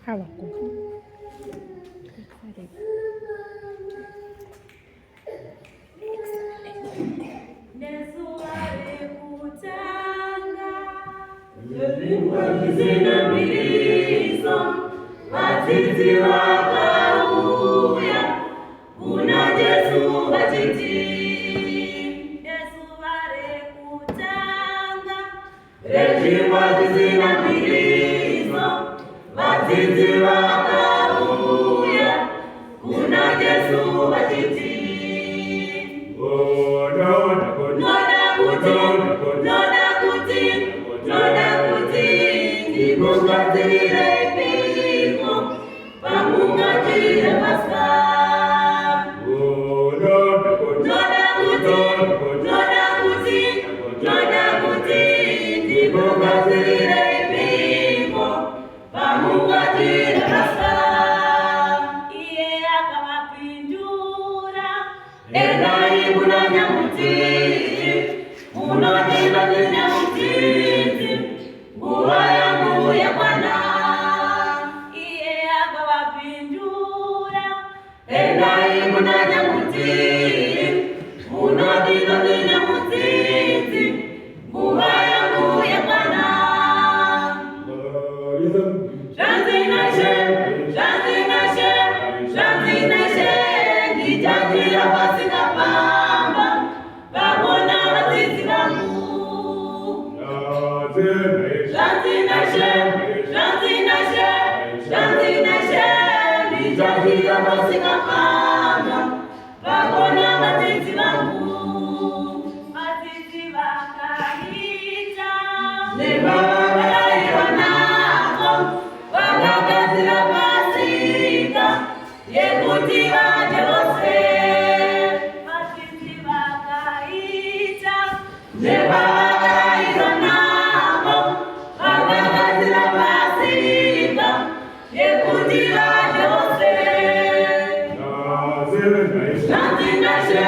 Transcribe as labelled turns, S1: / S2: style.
S1: Hawaku.
S2: Zina milizo matiti wakauya kuna Yesu matiti Yesu wale kutanga rejima zina milizo matiti wakauya kuna Yesu matiti Mungatire piko, pamungatire pasta. Noda kuti, mungatire piko, pamungatire pasta. Iye akawapindura, endai munanyamutiri, munotenda nyamutiri, nguva yangu ya Bwana. Iye akawapindura, endai munanyamutiri, munotenda nyamutiri, nguva yangu ya Bwana. Shanzinashe, nijatira pasikapamba, pamona vadzizi vangu. Shanzinashe, nijatira pasikapamba, pamona vadzizi vangu. Vadzizi vakaita, nevakaiwa nako, vakagadzira pasika yekuti vaje vose. Vadzizi vakaita, nevakaiwa nako, vakagadzira pasika yekuti vaje vose. Shanzinashe,